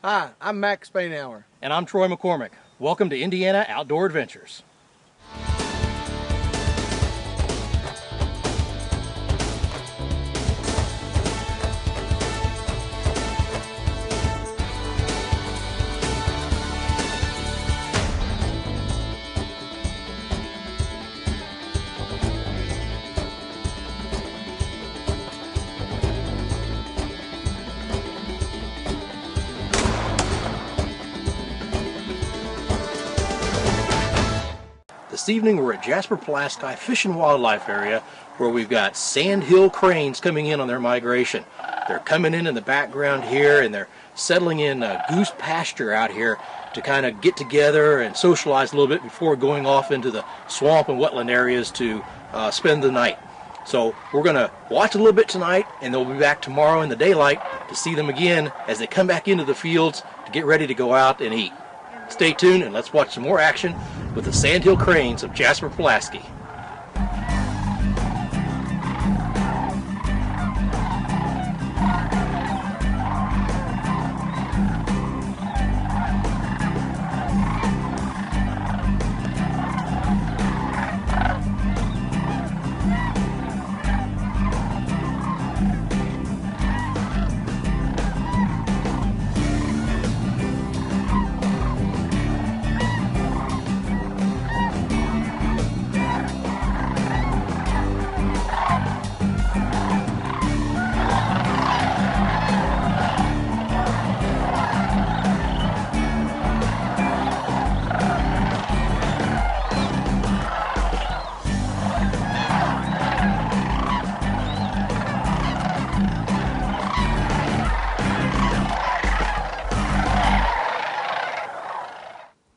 Hi, I'm Max Spainhour. And I'm Troy McCormick. Welcome to Indiana Outdoor Adventures. This evening we're at Jasper-Pulaski Fish and Wildlife Area, where we've got Sandhill Cranes coming in on their migration. They're coming in the background here, and they're settling in a goose pasture out here to kind of get together and socialize a little bit before going off into the swamp and wetland areas to spend the night. So we're going to watch a little bit tonight, and they'll be back tomorrow in the daylight to see them again as they come back into the fields to get ready to go out and eat. Stay tuned and let's watch some more action with the Sandhill Cranes of Jasper-Pulaski.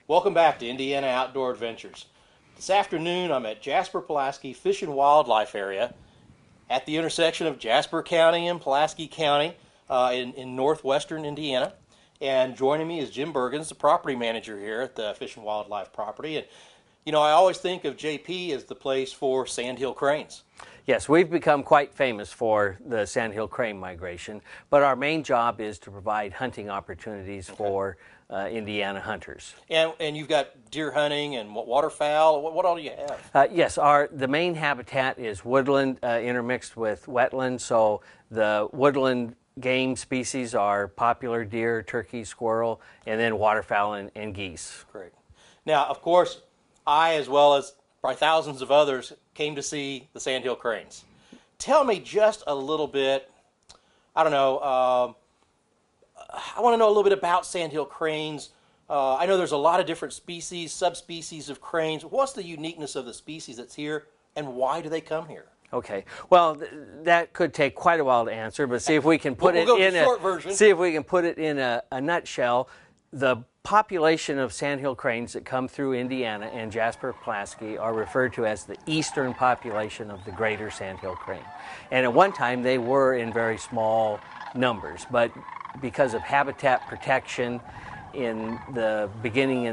Welcome back to Indiana Outdoor Adventures. This afternoon I'm at Jasper-Pulaski Fish and Wildlife Area at the intersection of Jasper County and Pulaski County in northwestern Indiana. And joining me is Jim Bergins, the property manager here at the Fish and Wildlife property. And you know, I always think of JP as the place for Sandhill Cranes. Yes, we've become quite famous for the Sandhill Crane migration, but our main job is to provide hunting opportunities for Indiana hunters. And you've got deer hunting and waterfowl. What all do you have? Yes, the main habitat is woodland intermixed with wetland, so the woodland game species are popular deer, turkey, squirrel, and then waterfowl and geese. Great. Now, of course, I, as well as probably thousands of others, came to see the Sandhill Cranes. Tell me just a little bit, I don't know, I want to know a little bit about Sandhill Cranes. I know there's a lot of different species, subspecies of cranes. What's the uniqueness of the species that's here, and why do they come here? Okay, well, that could take quite a while to answer, but see if we can put see if we can put it in a nutshell. The population of sandhill cranes that come through Indiana and Jasper-Pulaski are referred to as the eastern population of the greater sandhill crane. And at one time they were in very small numbers, but because of habitat protection in the beginning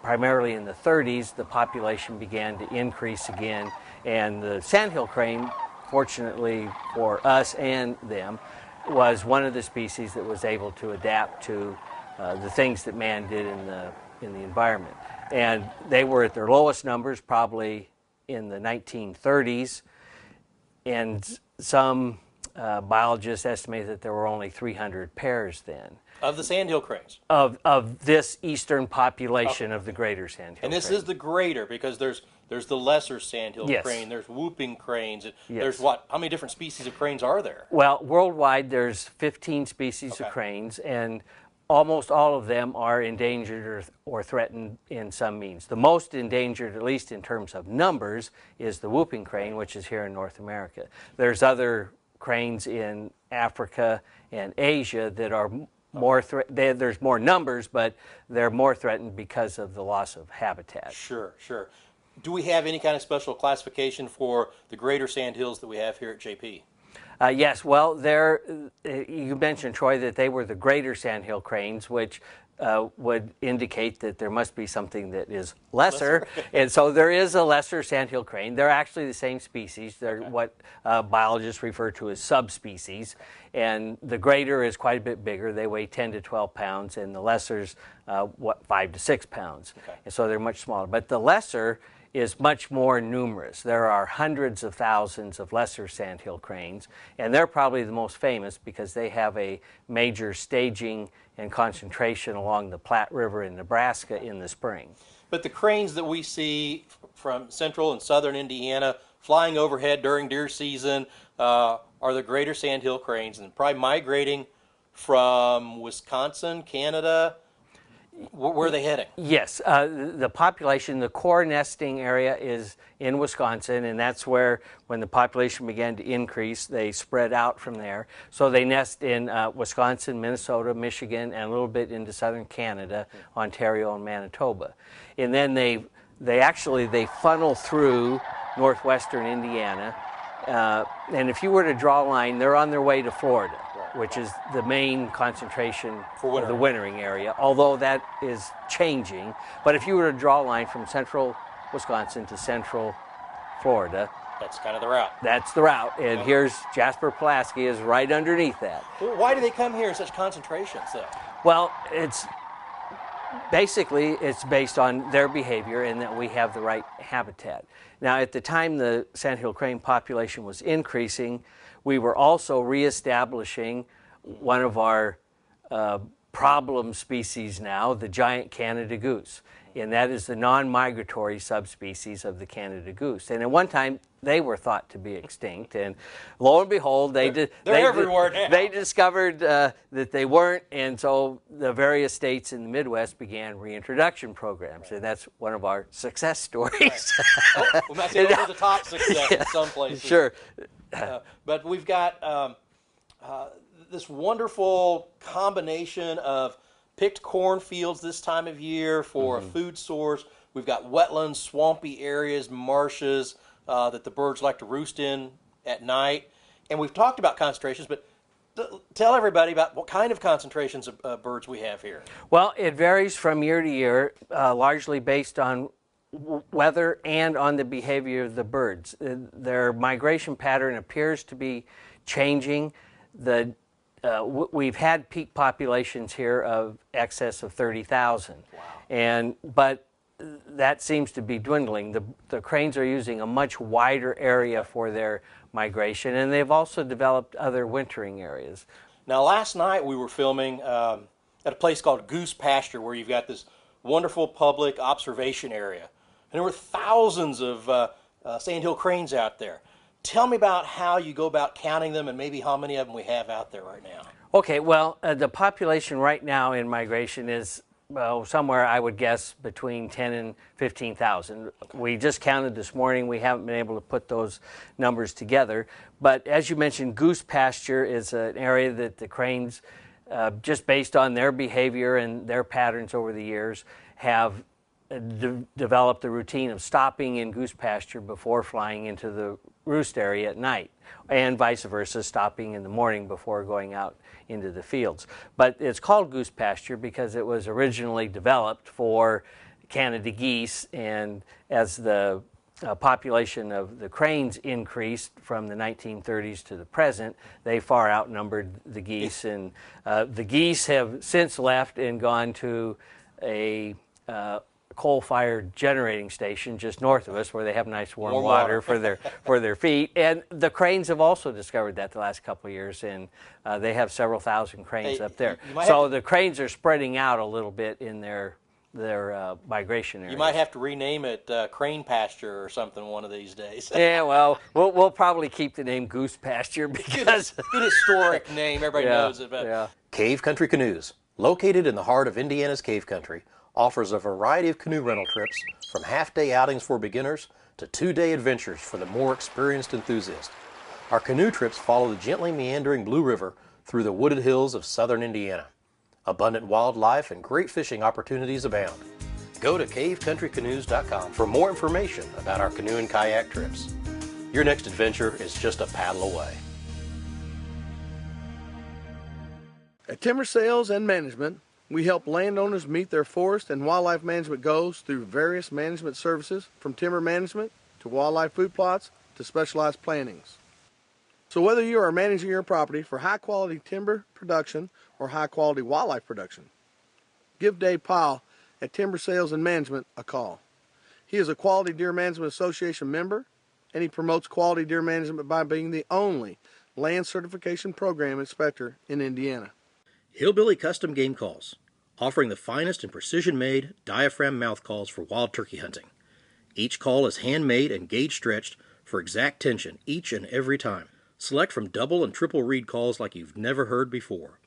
primarily in the 30s, the population began to increase again, and the sandhill crane, fortunately for us and them, was one of the species that was able to adapt to the things that man did in the environment. And they were at their lowest numbers probably in the 1930s, and some biologists estimate that there were only 300 pairs then. Of the sandhill cranes? Of this eastern population of the greater sandhill And this crane. is the greater, because there's the lesser sandhill crane, there's whooping cranes, there's what? How many different species of cranes are there? Well, worldwide there's 15 species of cranes, and almost all of them are endangered or threatened in some means. The most endangered, at least in terms of numbers, is the whooping crane, which is here in North America. There's other cranes in Africa and Asia that are more there's more numbers, but they're more threatened because of the loss of habitat. Sure, sure. Do we have any kind of special classification for the greater sandhills that we have here at JP? Yes, well, you mentioned, Troy, that they were the greater Sandhill cranes, which would indicate that there must be something that is lesser. And so there is a lesser Sandhill crane. They're actually the same species. They're what biologists refer to as subspecies. And the greater is quite a bit bigger. They weigh 10 to 12 pounds, and the lesser's 5 to 6 pounds. And so they're much smaller. But the lesser is much more numerous. There are hundreds of thousands of lesser Sandhill cranes, and they're probably the most famous because they have a major staging and concentration along the Platte River in Nebraska in the spring. But the cranes that we see from central and southern Indiana flying overhead during deer season are the greater Sandhill cranes, and probably migrating from Wisconsin, Canada. Where are they heading? Yes, the population, the core nesting area is in Wisconsin, and that's where, when the population began to increase, they spread out from there. So they nest in Wisconsin, Minnesota, Michigan, and a little bit into southern Canada, Ontario, and Manitoba. And then they funnel through northwestern Indiana. And if you were to draw a line, they're on their way to Florida, which is the main concentration of the wintering area, although that is changing. But if you were to draw a line from central Wisconsin to central Florida, that's kind of the route. That's the route, and here's Jasper-Pulaski is right underneath that. Well, why do they come here in such concentrations, though? Well, it's based on their behavior and that we have the right habitat. Now, at the time the Sandhill crane population was increasing, we were also reestablishing one of our problem species now, the giant Canada goose. And that is the non-migratory subspecies of the Canada goose. And at one time, they were thought to be extinct. And lo and behold, they're everywhere now. They discovered that they weren't. And so the various states in the Midwest began reintroduction programs. And that's one of our success stories. We might say over the top success in some places. Sure. But we've got this wonderful combination of picked cornfields this time of year for a food source. We've got wetlands, swampy areas, marshes that the birds like to roost in at night. And we've talked about concentrations, but tell everybody about what kind of concentrations of birds we have here. Well, it varies from year to year, largely based on weather and on the behavior of the birds. Their migration pattern appears to be changing. We've had peak populations here of excess of 30,000. Wow. But that seems to be dwindling. The cranes are using a much wider area for their migration, and they've also developed other wintering areas. Now, last night we were filming at a place called Goose Pasture, where you've got this wonderful public observation area. And there were thousands of Sandhill cranes out there. Tell me about how you go about counting them and maybe how many of them we have out there right now. Okay, well, the population right now in migration is somewhere, I would guess, between 10 and 15,000. Okay. We just counted this morning. We haven't been able to put those numbers together. But as you mentioned, Goose Pasture is an area that the cranes, just based on their behavior and their patterns over the years, have developed the routine of stopping in goose pasture before flying into the roost area at night, and vice versa, stopping in the morning before going out into the fields. But it's called goose pasture because it was originally developed for Canada geese, and as the population of the cranes increased from the 1930s to the present, they far outnumbered the geese, and the geese have since left and gone to a coal-fired generating station just north of us, where they have nice warm water for their feet. And the cranes have also discovered that the last couple of years, and they have several thousand cranes up there. So the cranes are spreading out a little bit in their migration area. You might have to rename it Crane Pasture or something one of these days. Yeah, well, we'll probably keep the name Goose Pasture because good historic name. Everybody knows it. But Cave Country Canoes, located in the heart of Indiana's Cave Country, offers a variety of canoe rental trips, from half-day outings for beginners to 2-day adventures for the more experienced enthusiast. Our canoe trips follow the gently meandering Blue River through the wooded hills of southern Indiana. Abundant wildlife and great fishing opportunities abound. Go to cavecountrycanoes.com for more information about our canoe and kayak trips. Your next adventure is just a paddle away. At Timber Sales and Management, we help landowners meet their forest and wildlife management goals through various management services, from timber management to wildlife food plots to specialized plantings. So whether you are managing your property for high quality timber production or high quality wildlife production, give Dave Powell at Timber Sales and Management a call. He is a Quality Deer Management Association member, and he promotes quality deer management by being the only land certification program inspector in Indiana. Hillbilly Custom Game Calls, offering the finest and precision-made diaphragm mouth calls for wild turkey hunting. Each call is handmade and gauge stretched for exact tension each and every time. Select from double and triple reed calls like you've never heard before.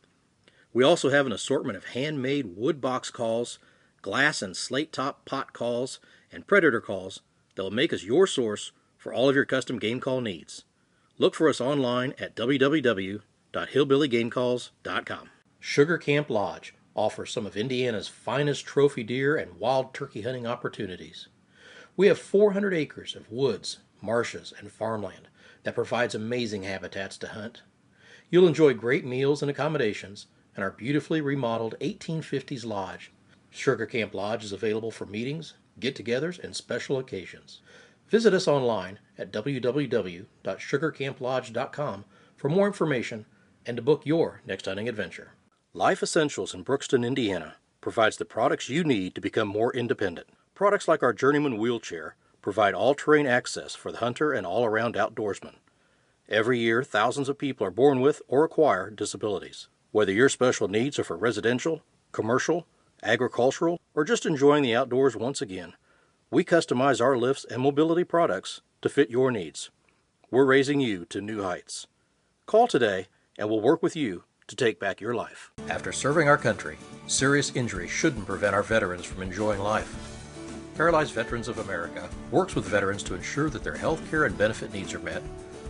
We also have an assortment of handmade wood box calls, glass and slate top pot calls, and predator calls that will make us your source for all of your custom game call needs. Look for us online at www.hillbillygamecalls.com. Sugar Camp Lodge offers some of Indiana's finest trophy deer and wild turkey hunting opportunities. We have 400 acres of woods, marshes, and farmland that provides amazing habitats to hunt. You'll enjoy great meals and accommodations in our beautifully remodeled 1850s lodge. Sugar Camp Lodge is available for meetings, get-togethers, and special occasions. Visit us online at www.sugarcamplodge.com for more information and to book your next hunting adventure. Life Essentials in Brookston, Indiana provides the products you need to become more independent. Products like our Journeyman wheelchair provide all-terrain access for the hunter and all-around outdoorsman. Every year, thousands of people are born with or acquire disabilities. Whether your special needs are for residential, commercial, agricultural, or just enjoying the outdoors once again, we customize our lifts and mobility products to fit your needs. We're raising you to new heights. Call today and we'll work with you to take back your life. After serving our country, serious injury shouldn't prevent our veterans from enjoying life. Paralyzed Veterans of America works with veterans to ensure that their health care and benefit needs are met,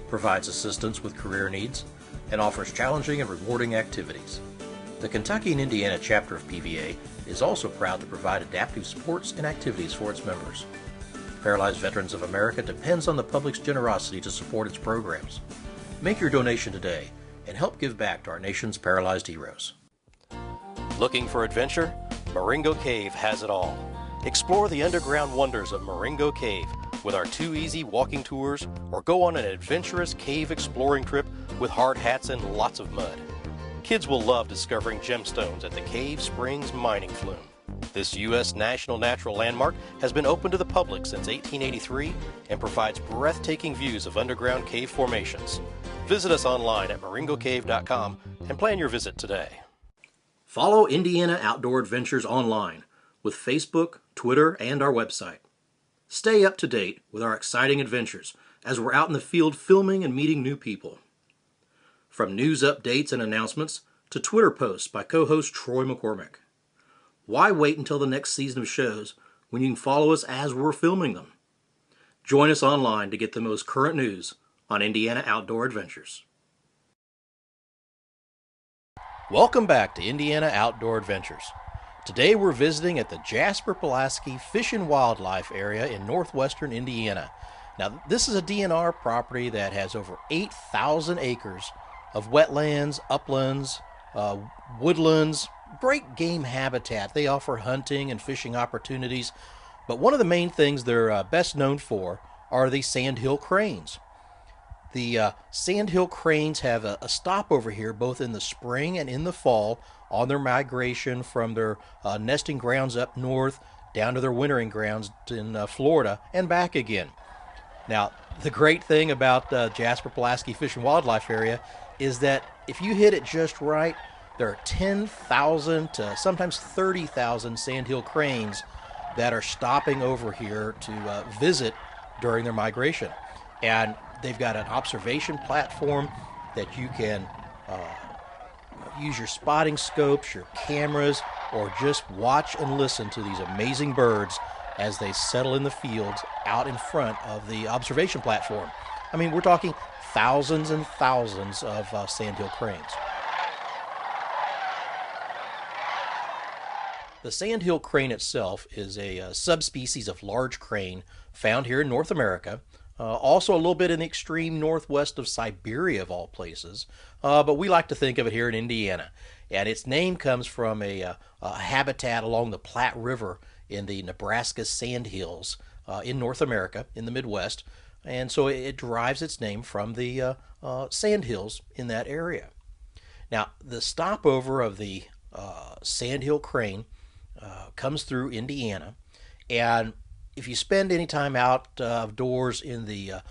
provides assistance with career needs, and offers challenging and rewarding activities. The Kentucky and Indiana chapter of PVA is also proud to provide adaptive sports and activities for its members. Paralyzed Veterans of America depends on the public's generosity to support its programs. Make your donation today and help give back to our nation's paralyzed heroes. Looking for adventure? Marengo Cave has it all. Explore the underground wonders of Marengo Cave with our 2 easy walking tours, or go on an adventurous cave exploring trip with hard hats and lots of mud. Kids will love discovering gemstones at the Cave Springs mining flume. This U.S. National Natural Landmark has been open to the public since 1883 and provides breathtaking views of underground cave formations. Visit us online at marengocave.com and plan your visit today. Follow Indiana Outdoor Adventures online with Facebook, Twitter, and our website. Stay up to date with our exciting adventures as we're out in the field filming and meeting new people. From news updates and announcements to Twitter posts by co-host Troy McCormick. Why wait until the next season of shows when you can follow us as we're filming them? Join us online to get the most current news on Indiana Outdoor Adventures. Welcome back to Indiana Outdoor Adventures. Today we're visiting at the Jasper-Pulaski Fish and Wildlife Area in northwestern Indiana. Now, this is a DNR property that has over 8,000 acres of wetlands, uplands, woodlands, great game habitat. They offer hunting and fishing opportunities, but one of the main things they're best known for are the Sandhill Cranes. The Sandhill Cranes have a stopover here both in the spring and in the fall on their migration from their nesting grounds up north down to their wintering grounds in Florida and back again. Now, the great thing about Jasper-Pulaski Fish and Wildlife Area is that if you hit it just right, there are 10,000 to sometimes 30,000 Sandhill Cranes that are stopping over here to visit during their migration. And they've got an observation platform that you can use your spotting scopes, your cameras, or just watch and listen to these amazing birds as they settle in the fields out in front of the observation platform. I mean, we're talking thousands and thousands of Sandhill Cranes. The Sandhill crane itself is a subspecies of large crane found here in North America, also a little bit in the extreme northwest of Siberia of all places, but we like to think of it here in Indiana. And its name comes from a habitat along the Platte River in the Nebraska Sandhills in North America, in the Midwest. And so it derives its name from the sandhills in that area. Now, the stopover of the Sandhill Crane comes through Indiana, and if you spend any time outdoors in the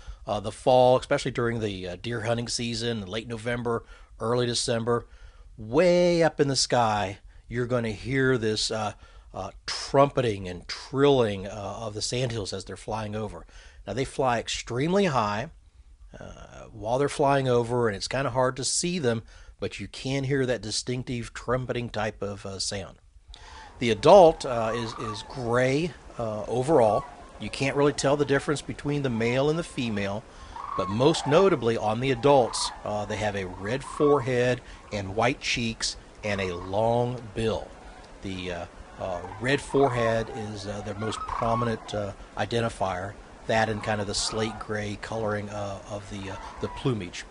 fall, especially during the deer hunting season, late November, early December, way up in the sky, you're going to hear this trumpeting and trilling of the sandhills as they're flying over. Now, they fly extremely high while they're flying over, and it's kind of hard to see them, but you can hear that distinctive trumpeting type of sound. The adult is gray overall. You can't really tell the difference between the male and the female, but most notably on the adults, they have a red forehead and white cheeks and a long bill. The red forehead is their most prominent identifier, that and kind of the slate gray coloring of the plumage.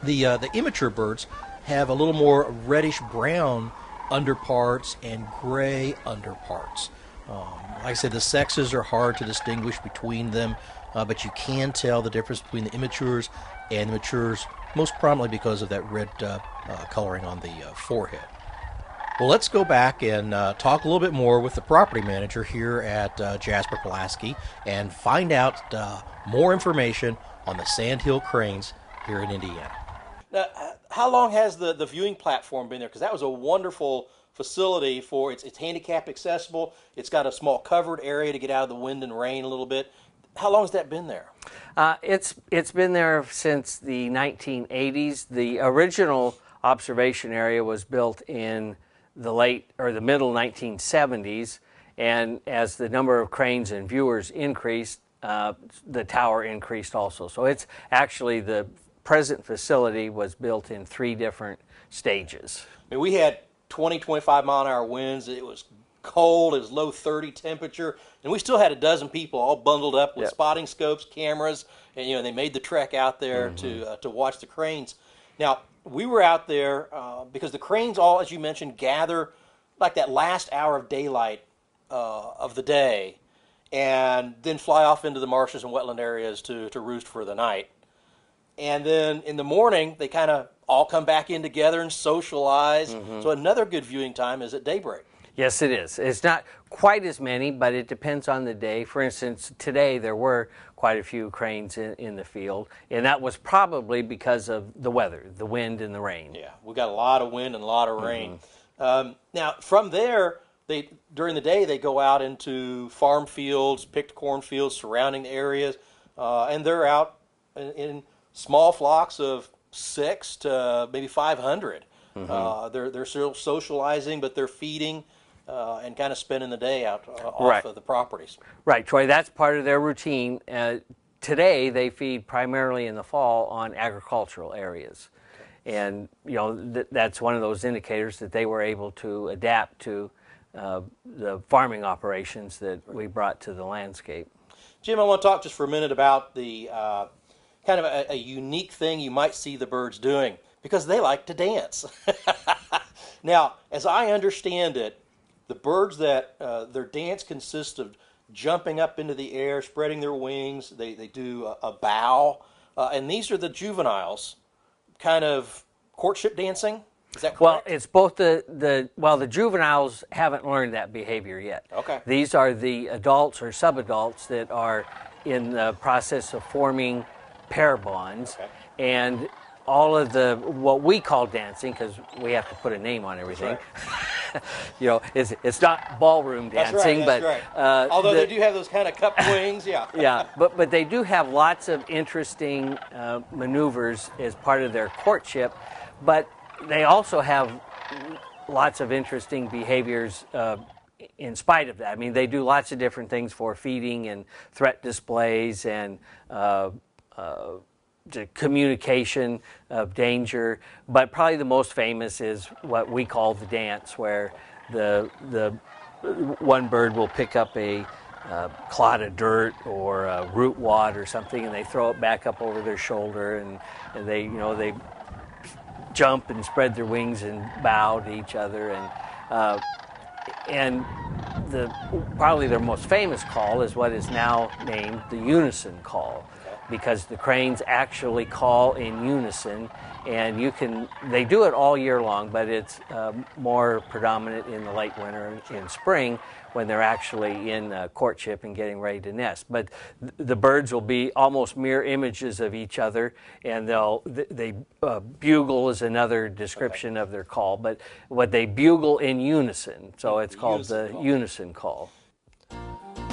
The immature birds have a little more reddish brown underparts and gray underparts. Like I said, the sexes are hard to distinguish between them, but you can tell the difference between the immatures and the matures, most prominently because of that red coloring on the forehead. Well, let's go back and talk a little bit more with the property manager here at Jasper-Pulaski and find out more information on the Sandhill Cranes here in Indiana. Now, how long has the viewing platform been there? Because that was a wonderful facility for it's handicap accessible. It's got a small covered area to get out of the wind and rain a little bit. How long has that been there? It's been there since the 1980s. The original observation area was built in the middle 1970s, and as the number of cranes and viewers increased, the tower increased also. So it's actually the present facility was built in 3 different stages. I mean, we had 20, 25 mile an hour winds. It was cold. It was low 30 temperature, and we still had a dozen people all bundled up with spotting scopes, cameras, and they made the trek out there to watch the cranes. Now, we were out there because the cranes all, as you mentioned, gather like that last hour of daylight of the day, and then fly off into the marshes and wetland areas to roost for the night. And then in the morning, they kind of all come back in together and socialize. So another good viewing time is at daybreak. Yes, it is. It's not quite as many, but it depends on the day. For instance, today there were quite a few cranes in the field, and that was probably because of the weather, the wind and the rain. Yeah, we got a lot of wind and a lot of rain. Now, from there, during the day, they go out into farm fields, picked cornfields surrounding the areas, and they're out in small flocks of 6 to maybe 500. They're still socializing, but they're feeding and kind of spending the day out off of the properties. Right, Troy. That's part of their routine. Today, they feed primarily in the fall on agricultural areas, and that's one of those indicators that they were able to adapt to the farming operations that we brought to the landscape. Jim, I want to talk just for a minute about the kind of a unique thing you might see the birds doing, because they like to dance. Now, as I understand it, the birds that their dance consists of jumping up into the air, spreading their wings. They do a bow, and these are the juveniles, kind of courtship dancing. Is that correct? Well, it's both the juveniles haven't learned that behavior yet. Okay. These are the adults or subadults that are in the process of forming pair bonds, and all of what we call dancing, because we have to put a name on everything. Right. It's not ballroom dancing, that's right. Although they do have those kind of cupped wings, yeah. Yeah, but they do have lots of interesting maneuvers as part of their courtship, but they also have lots of interesting behaviors in spite of that. I mean, they do lots of different things for feeding and threat displays and the communication of danger, but probably the most famous is what we call the dance, where the one bird will pick up a clod of dirt or a root wad or something, and they throw it back up over their shoulder, and they jump and spread their wings and bow to each other, and probably their most famous call is what is now named the unison call, because the cranes actually call in unison, and they do it all year long, but it's more predominant in the late winter and spring when they're actually in courtship and getting ready to nest. But the birds will be almost mirror images of each other, and they bugle is another description of their call, but they bugle in unison, so it's called the unison call.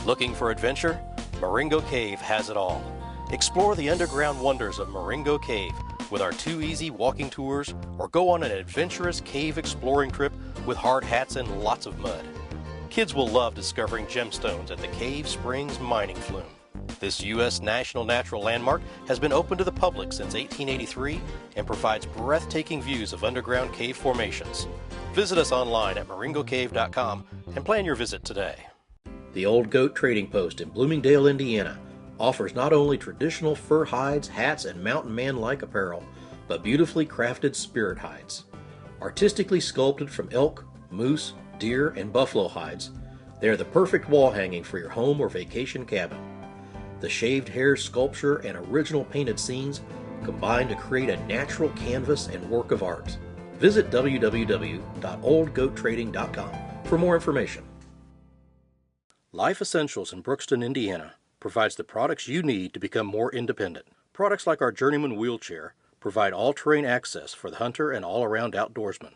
Looking for adventure? Marengo Cave has it all. Explore the underground wonders of Marengo Cave with our 2 easy walking tours, or go on an adventurous cave exploring trip with hard hats and lots of mud. Kids will love discovering gemstones at the Cave Springs mining flume. This U.S. National Natural Landmark has been open to the public since 1883 and provides breathtaking views of underground cave formations. Visit us online at marengocave.com and plan your visit today. The Old Goat Trading Post in Bloomingdale, Indiana offers not only traditional fur hides, hats, and mountain man-like apparel, but beautifully crafted spirit hides. Artistically sculpted from elk, moose, deer, and buffalo hides, they are the perfect wall hanging for your home or vacation cabin. The shaved hair sculpture and original painted scenes combine to create a natural canvas and work of art. Visit www.oldgoattrading.com for more information. Life Essentials in Brookston, Indiana provides the products you need to become more independent. Products like our Journeyman wheelchair provide all-terrain access for the hunter and all-around outdoorsman.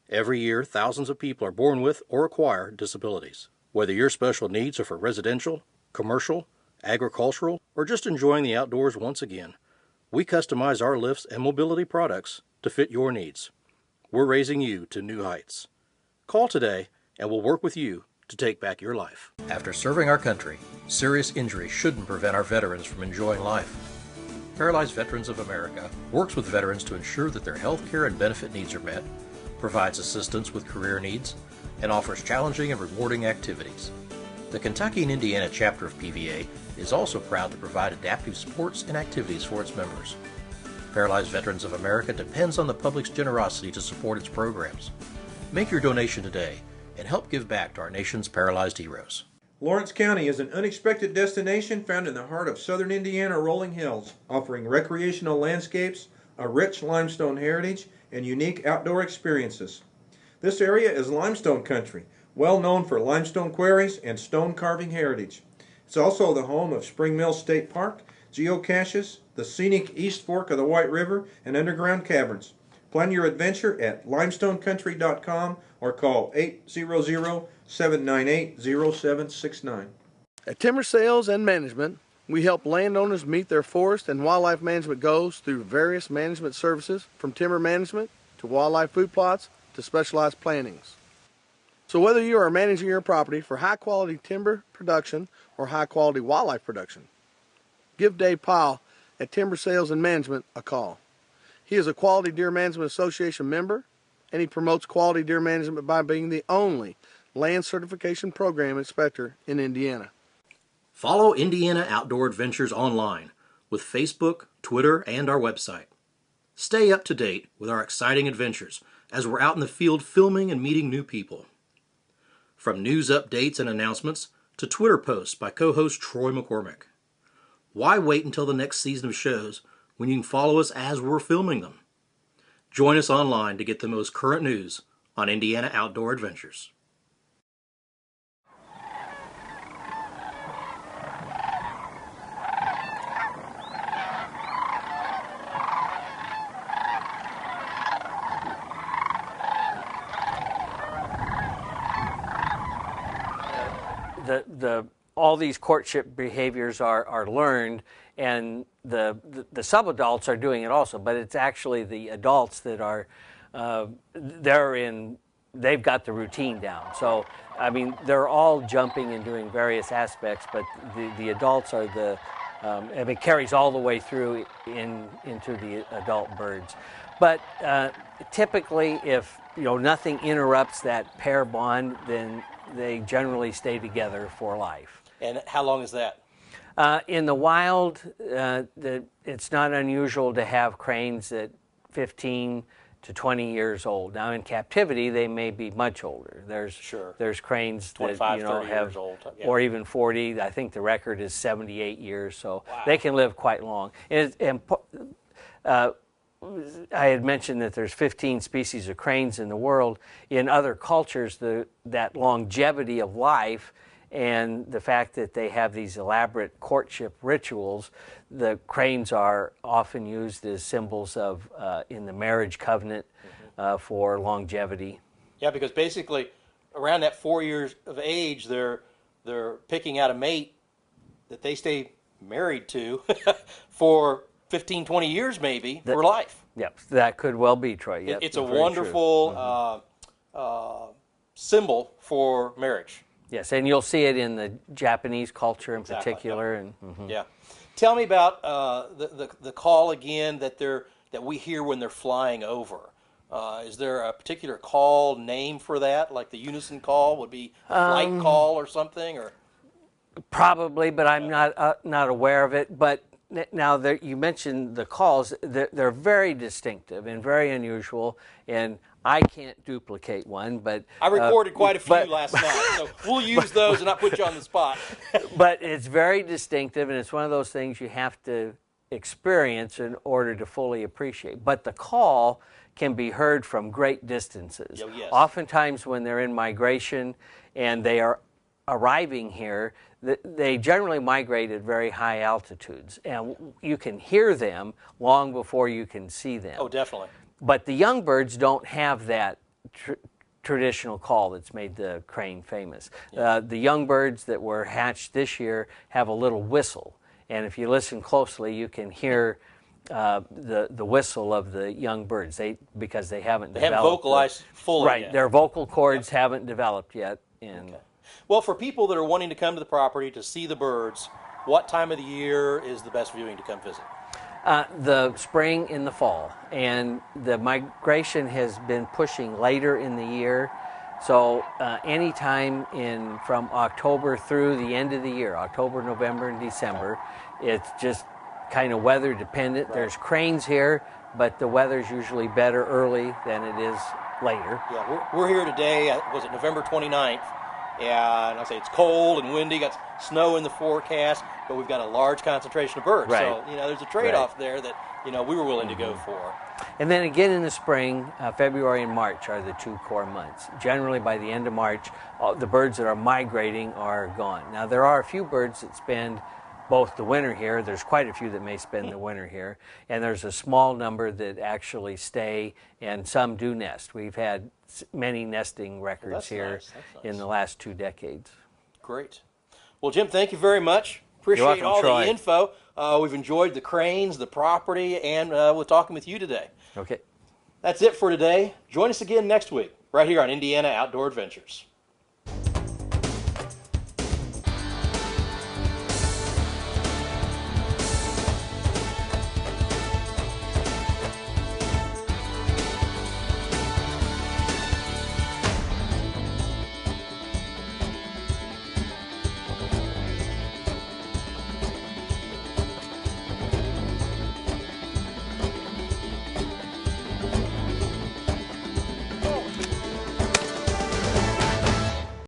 Every year, thousands of people are born with or acquire disabilities. Whether your special needs are for residential, commercial, agricultural, or just enjoying the outdoors once again, we customize our lifts and mobility products to fit your needs. We're raising you to new heights. Call today and we'll work with you to take back your life. After serving our country, serious injury shouldn't prevent our veterans from enjoying life. Paralyzed Veterans of America works with veterans to ensure that their health care and benefit needs are met, provides assistance with career needs, and offers challenging and rewarding activities. The Kentucky and Indiana chapter of PVA is also proud to provide adaptive sports and activities for its members. Paralyzed Veterans of America depends on the public's generosity to support its programs. Make your donation today and help give back to our nation's paralyzed heroes. Lawrence County is an unexpected destination found in the heart of southern Indiana rolling hills, offering recreational landscapes, a rich limestone heritage, and unique outdoor experiences. This area is Limestone Country, well known for limestone quarries and stone carving heritage. It's also the home of Spring Mill State Park, geocaches, the scenic East Fork of the White River, and underground caverns. Plan your adventure at limestonecountry.com or call 800-798-0769. At Timber Sales and Management, we help landowners meet their forest and wildlife management goals through various management services, from timber management to wildlife food plots to specialized plantings. So whether you are managing your property for high-quality timber production or high-quality wildlife production, give Dave Powell at Timber Sales and Management a call. He is a Quality Deer Management Association member, and he promotes quality deer management by being the only land certification program inspector in Indiana. Follow Indiana Outdoor Adventures online with Facebook, Twitter, and our website. Stay up to date with our exciting adventures as we're out in the field filming and meeting new people. From news updates and announcements to Twitter posts by co-host Troy McCormick. Why wait until the next season of shows when you can follow us as we're filming them? Join us online to get the most current news on Indiana Outdoor Adventures. All these courtship behaviors are learned, and the subadults are doing it also, but it's actually the adults that are they've got the routine down. So I mean, they're all jumping and doing various aspects, but the adults are and it carries all the way through into the adult birds. But typically, if nothing interrupts that pair bond, then they generally stay together for life. And how long is that? In the wild, it's not unusual to have cranes at 15 to 20 years old. Now in captivity, they may be much older. There's cranes that 25, 30 have, years old, yeah. or even 40. I think the record is 78 years, so they can live quite long. I had mentioned that there's 15 species of cranes in the world. In other cultures, that longevity of life and the fact that they have these elaborate courtship rituals, the cranes are often used as symbols of in the marriage covenant for longevity. Yeah, because basically around that 4 years of age, they're picking out a mate that they stay married to for 15, 20 years maybe for life. Yep, that could well be, Troy. Yep, it's a wonderful symbol for marriage. Yes, and you'll see it in the Japanese culture in particular. Yep. And yeah, tell me about the call again that we hear when they're flying over. Is there a particular call name for that, like the unison call would be a flight call or something, or? Probably, but I'm not aware of it. But now you mentioned the calls; they're very distinctive and very unusual, and I can't duplicate one. But I recorded quite a few last night, so we'll use those and not put you on the spot. But it's very distinctive, and it's one of those things you have to experience in order to fully appreciate. But the call can be heard from great distances. Oh, yes. Oftentimes, when they're in migration and they are arriving here, they generally migrate at very high altitudes, and you can hear them long before you can see them. Oh, definitely. But the young birds don't have that traditional call that's made the crane famous. Yeah. The young birds that were hatched this year have a little whistle, and if you listen closely, you can hear the whistle of the young birds. Because they haven't developed. They haven't vocalized fully right, yet. Their vocal cords haven't developed yet. Okay. Well, for people that are wanting to come to the property to see the birds, what time of the year is the best viewing to come visit? The spring and the fall, and the migration has been pushing later in the year. So anytime from October through the end of the year, October, November, and December, it's just kind of weather dependent. Right. There's cranes here, but the weather's usually better early than it is later. Yeah, we're here today, was it November 29th? And I say it's cold and windy, got snow in the forecast, but we've got a large concentration of birds. Right. So, there's a trade-off there that, we were willing to go for. And then again in the spring, February and March are the two core months. Generally by the end of March, the birds that are migrating are gone. Now there are a few birds that spend both the winter here. There's quite a few that may spend the winter here. And there's a small number that actually stay, and some do nest. We've had many nesting records here in the last 2 decades. Great. Well, Jim, thank you very much. Appreciate all the info. We've enjoyed the cranes, the property, and we're talking with you today. Okay. That's it for today. Join us again next week, right here on Indiana Outdoor Adventures.